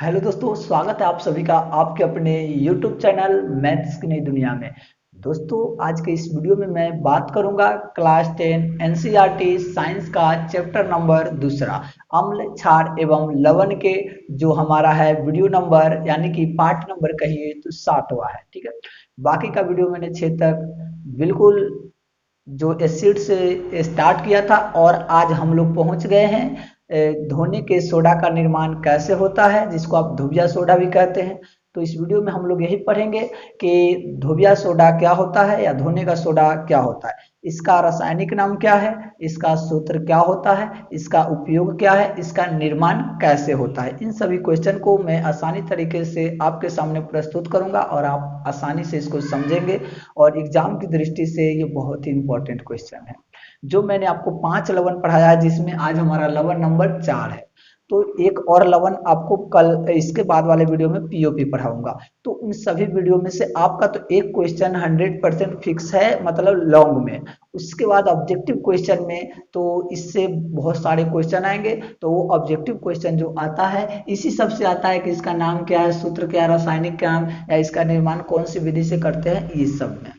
Hello दोस्तों, स्वागत है आप सभी का आपके अपने YouTube चैनल मैथ्स की नई दुनिया में। दोस्तों, आज के इस वीडियो में मैं बात करूंगा क्लास 10 एनसीईआरटी साइंस का चैप्टर नंबर दूसरा अम्ल क्षार एवं लवण के जो हमारा है वीडियो नंबर यानी कि पार्ट नंबर कहिए तो 7वां है। ठीक है, बाकी का वीडियो मैंने 6 तक बिल्कुल जो एसिड से स्टार्ट किया था और आज हम लोग पहुंच गए हैं धोने के सोडा का निर्माण कैसे होता है, जिसको आप धोबिया सोडा भी कहते हैं। तो इस वीडियो में हम लोग यही पढ़ेंगे कि धोबिया सोडा क्या होता है या धोने का सोडा क्या होता है, इसका रासायनिक नाम क्या है, इसका सूत्र क्या होता है, इसका उपयोग क्या है, इसका निर्माण कैसे होता है। इन सभी क्वेश्चन को मैं आसानी तरीके से आपके सामने प्रस्तुत करूंगा और आप आसानी से इसको समझेंगे। और एग्जाम की दृष्टि से ये बहुत ही इंपॉर्टेंट क्वेश्चन है। जो मैंने आपको 5 लवन पढ़ाया है, जिसमें आज हमारा लवन नंबर 4 है। तो एक और लवन आपको कल इसके बाद वाले वीडियो में पीओपी पढ़ाऊंगा। तो उन सभी वीडियो में से आपका तो एक क्वेश्चन 100% फिक्स है, मतलब लॉन्ग में। उसके बाद ऑब्जेक्टिव क्वेश्चन में तो इससे बहुत सारे क्वेश्चन आएंगे। तो वो ऑब्जेक्टिव क्वेश्चन जो आता है इसी सब से आता है कि इसका नाम क्या है, सूत्र क्या है, रासायनिक क्या है, या इसका निर्माण कौन सी विधि से करते हैं, ये सब में।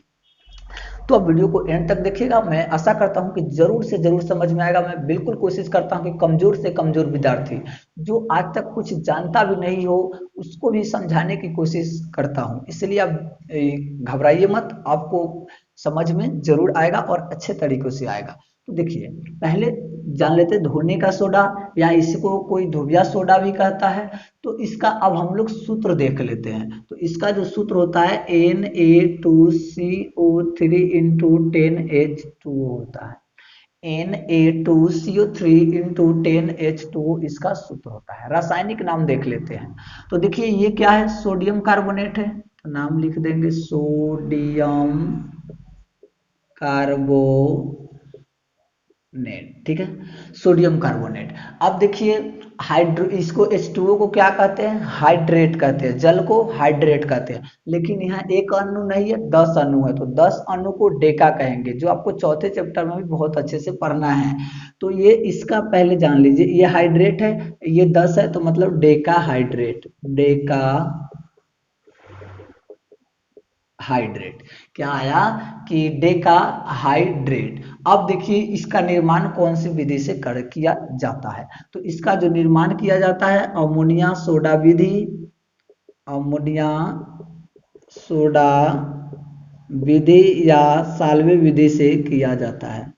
तो अब वीडियो को एंड तक देखिएगा। मैं आशा करता हूं कि जरूर से जरूर समझ में आएगा। मैं बिल्कुल कोशिश करता हूं कि कमजोर से कमजोर विद्यार्थी जो आज तक कुछ जानता भी नहीं हो उसको भी समझाने की कोशिश करता हूं, इसलिए आप घबराइए मत, आपको समझ में जरूर आएगा और अच्छे तरीकों से आएगा। तो देखिए, पहले जान लेते हैं धोने का सोडा या इसको कोई धोबिया सोडा भी कहता है। तो इसका अब हम लोग सूत्र देख लेते हैं। तो इसका जो सूत्र होता है Na2CO3 इंटू 10H2 होता है। Na2CO3 इंटू 10H2 इसका सूत्र होता है। रासायनिक नाम देख लेते हैं। तो देखिए ये क्या है, सोडियम कार्बोनेट है, तो नाम लिख देंगे सोडियम कार्बोनेट। ठीक है, सोडियम कार्बोनेट। अब देखिए हाइड्रो इसको H2O को क्या कहते हैं, हाइड्रेट कहते हैं, जल को हाइड्रेट कहते हैं। लेकिन यहाँ एक अणु नहीं है, 10 अणु है, तो 10 अणु को डेका कहेंगे, जो आपको चौथे चैप्टर में भी बहुत अच्छे से पढ़ना है। तो ये इसका पहले जान लीजिए, ये हाइड्रेट है, ये 10 है, तो मतलब डेका हाइड्रेट, डेका हाइड्रेट। क्या आया कि डेका हाइड्रेट। अब देखिए इसका निर्माण कौन सी विधि से कर किया जाता है। तो इसका जो निर्माण किया जाता है अमोनिया सोडा विधि, अमोनिया सोडा विधि या साल्वे विधि से किया जाता है।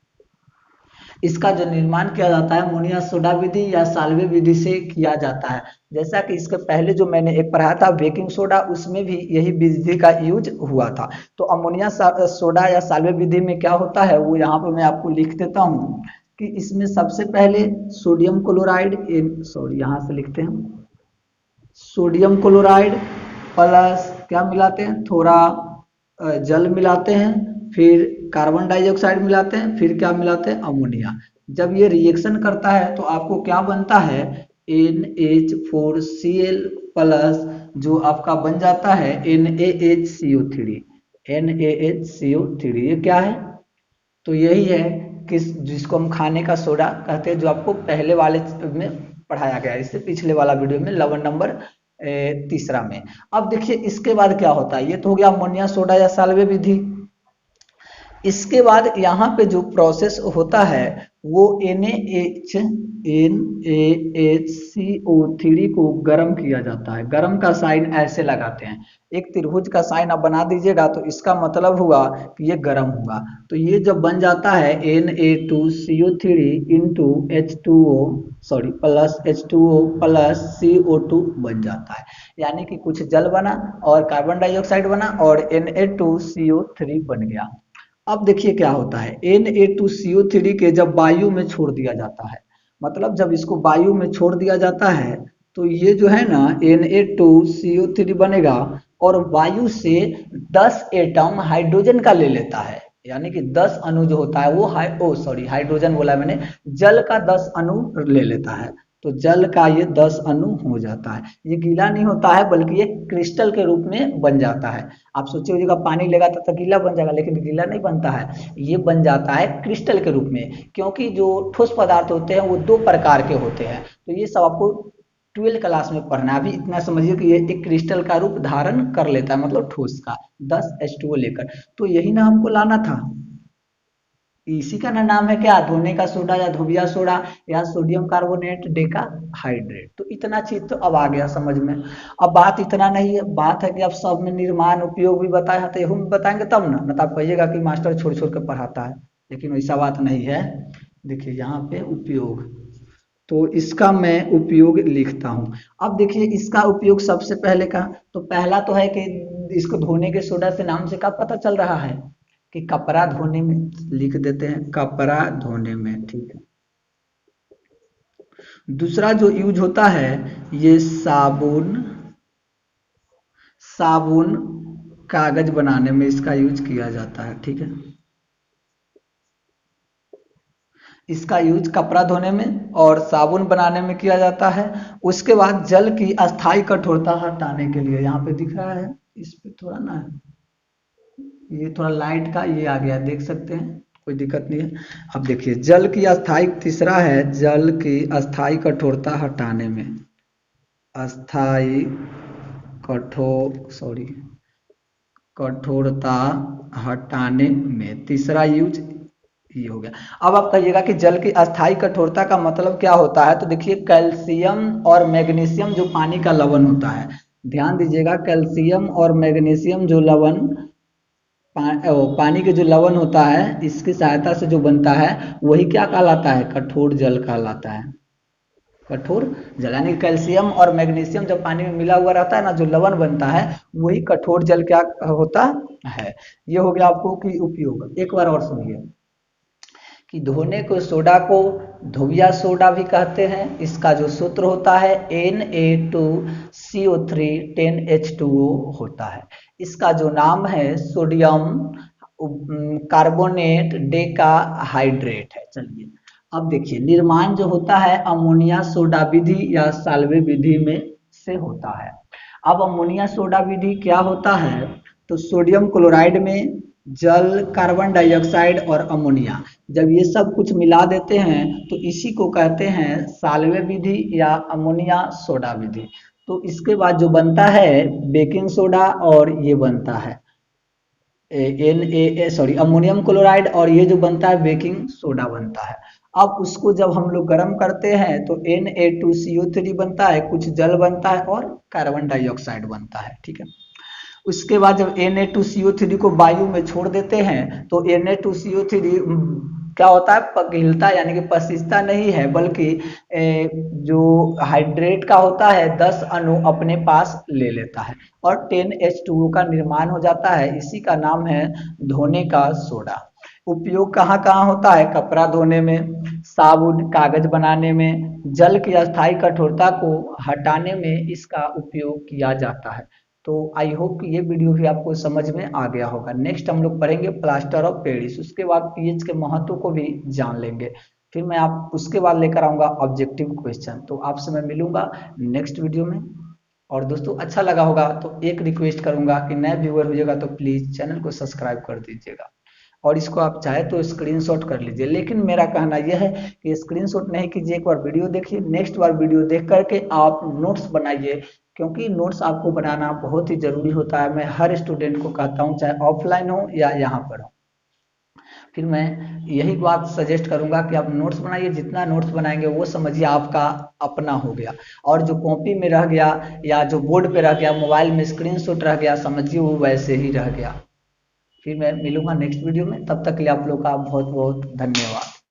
इसका जो निर्माण किया जाता है अमोनिया सोडा विधि या साल्वे विधि से किया जाता है। जैसा कि इसके पहले जो मैंने एक पढ़ाया था बेकिंग सोडा, उसमें भी यही विधि का यूज हुआ था। तो अमोनिया सोडा या साल्वे विधि में क्या होता है वो यहाँ पे मैं आपको लिख देता हूँ कि इसमें सबसे पहले सोडियम क्लोराइड, सॉरी यहाँ से लिखते हैं, सोडियम क्लोराइड प्लस क्या मिलाते हैं, थोड़ा जल मिलाते हैं, फिर कार्बन डाइऑक्साइड मिलाते हैं, फिर क्या मिलाते हैं, अमोनिया। जब ये रिएक्शन करता है तो आपको क्या बनता है, NH4Cl प्लस जो आपका बन जाता है NaHCO3। NaHCO3 ये क्या है, तो यही है किस जिसको हम खाने का सोडा कहते हैं, जो आपको पहले वाले में पढ़ाया गया है, इससे पिछले वाला वीडियो में लवन नंबर तीसरा में। अब देखिए इसके बाद क्या होता है, ये तो हो गया अमोनिया सोडा या साल्वे विधि। इसके बाद यहाँ पे जो प्रोसेस होता है वो NaHCO3 को गर्म किया जाता है। गर्म का साइन ऐसे लगाते हैं, एक त्रिभुज का साइन आप बना दीजिएगा तो इसका मतलब हुआ कि ये गर्म हुआ। तो ये जब बन जाता है Na2CO3 into H2O, sorry plus H2O plus CO2 बन जाता है। यानी कि कुछ जल बना और कार्बन डाइऑक्साइड बना और Na2CO3 बन गया। अब देखिए क्या होता है, Na2CO3 के जब वायु में छोड़ दिया जाता है, मतलब जब इसको वायु में छोड़ दिया जाता है तो ये जो है ना Na2CO3 बनेगा और वायु से 10 एटम हाइड्रोजन का ले लेता है। यानी कि 10 अणु जो होता है वो हाइड्रोजन बोला मैंने, जल का 10 अणु ले लेता है। तो जल का ये 10 अणु हो जाता है। ये गीला नहीं होता है बल्कि ये क्रिस्टल के रूप में बन जाता है। आप सोचे होगा पानी लेगा तो गीला बन जाएगा, लेकिन गीला नहीं बनता है, ये बन जाता है क्रिस्टल के रूप में। क्योंकि जो ठोस पदार्थ होते हैं वो दो प्रकार के होते हैं, तो ये सब आपको 12 क्लास में पढ़ना है। अभी इतना समझिए कि ये एक क्रिस्टल का रूप धारण कर लेता है, मतलब ठोस का, 10H2O लेकर। तो यही ना हमको लाना था, इसी का ना नाम है क्या, धोने का सोडा या धोबिया सोडा या सोडियम कार्बोनेट डेका हाइड्रेट। तो इतना चीज तो अब आ गया समझ में। अब बात इतना नहीं है, बात है कि अब सब में निर्माण उपयोग भी बताया है, तो यही में बताएंगे तब ना, तो आप कहिएगा कि मास्टर छोड़ छोड़ के पढ़ाता है, लेकिन वैसा बात नहीं है। देखिए यहाँ पे उपयोग, तो इसका मैं उपयोग लिखता हूँ। अब देखिए इसका उपयोग सबसे पहले का, तो पहला तो है कि इसको धोने के सोडा से नाम से क्या पता चल रहा है कि कपड़ा धोने में, लिख देते हैं कपड़ा धोने में, ठीक है। दूसरा जो यूज होता है ये साबुन, साबुन कागज बनाने में इसका यूज किया जाता है, ठीक है। इसका यूज कपड़ा धोने में और साबुन बनाने में किया जाता है। उसके बाद जल की अस्थाई कठोरता हटाने के लिए, यहाँ पे दिख रहा है, इस पे थोड़ा ना, ये थोड़ा लाइट का ये आ गया, देख सकते हैं, कोई दिक्कत नहीं है। अब देखिए जल की अस्थाई, तीसरा है जल की अस्थाई कठोरता हटाने में, अस्थाई कठोरता हटाने में तीसरा यूज ये हो गया। अब आप कहिएगा कि जल की अस्थाई कठोरता का मतलब क्या होता है, तो देखिए कैल्शियम और मैग्नीशियम जो पानी का लवण होता है, ध्यान दीजिएगा, कैल्शियम और मैग्नीशियम जो लवण पानी के जो लवण होता है इसकी सहायता से जो बनता है वही क्या कहलाता है, कठोर जल कहलाता है। कठोर जल यानी कैल्शियम और मैग्नीशियम जब पानी में मिला हुआ रहता है ना, जो लवण बनता है वही कठोर जल क्या होता है। ये हो गया आपको कि उपयोग। एक बार और सुनिए कि धोने को सोडा को धोबिया सोडा भी कहते हैं। इसका जो सूत्र होता है Na2CO3 10H2O होता है। इसका जो नाम है सोडियम कार्बोनेट डेका हाइड्रेट है। चलिए अब देखिए निर्माण जो होता है अमोनिया सोडा विधि या साल्वे विधि में से होता है। अब अमोनिया सोडा विधि क्या होता है, तो सोडियम क्लोराइड में जल, कार्बन डाइऑक्साइड और अमोनिया, जब ये सब कुछ मिला देते हैं तो इसी को कहते हैं साल्वे विधि या अमोनिया सोडा विधि। तो इसके बाद जो बनता है बेकिंग सोडा और ये बनता है अमोनियम क्लोराइड, और ये जो बनता है बेकिंग सोडा बनता है। अब उसको जब हम लोग गर्म करते हैं तो Na2CO3 बनता है, कुछ जल बनता है और कार्बन डाइऑक्साइड बनता है, ठीक है। उसके बाद जब Na2CO3 को वायु में छोड़ देते हैं तो Na2CO3 क्या होता है, पिघलता यानी कि पसीजता नहीं है, बल्कि जो हाइड्रेट का होता है 10 अणु अपने पास ले लेता है और 10H2O का निर्माण हो जाता है। इसी का नाम है धोने का सोडा। उपयोग कहाँ कहाँ होता है, कपड़ा धोने में, साबुन कागज बनाने में, जल की अस्थाई कठोरता को हटाने में इसका उपयोग किया जाता है। तो आई होप कि ये वीडियो भी आपको समझ में आ गया होगा। नेक्स्ट हम लोग पढ़ेंगे प्लास्टर ऑफ पेरिस, उसके बाद पीएच के महत्व को भी जान लेंगे। फिर मैं आप उसके बाद लेकर आऊंगा ऑब्जेक्टिव क्वेश्चन। तो आपसे मैं मिलूंगा नेक्स्ट वीडियो में। और दोस्तों अच्छा लगा होगा तो एक रिक्वेस्ट करूंगा कि नए व्यूअर होइएगा तो प्लीज चैनल को सब्सक्राइब कर दीजिएगा, और इसको आप चाहे तो स्क्रीनशॉट कर लीजिए। लेकिन मेरा कहना यह है कि स्क्रीनशॉट नहीं कीजिए, एक बार वीडियो देखिए, नेक्स्ट बार वीडियो देख करके आप नोट्स बनाइए, क्योंकि नोट्स आपको बनाना बहुत ही जरूरी होता है। मैं हर स्टूडेंट को कहता हूँ, चाहे ऑफलाइन हो या यहाँ पर हो। फिर मैं यही बात सजेस्ट करूंगा कि आप नोट्स बनाइए, जितना नोट्स बनाएंगे वो समझिए आपका अपना हो गया, और जो कॉपी में रह गया या जो बोर्ड पे रह गया, मोबाइल में स्क्रीनशॉट रह गया, समझिए वो वैसे ही रह गया। फिर मैं मिलूंगा नेक्स्ट वीडियो में, तब तक के लिए आप लोग का बहुत बहुत धन्यवाद।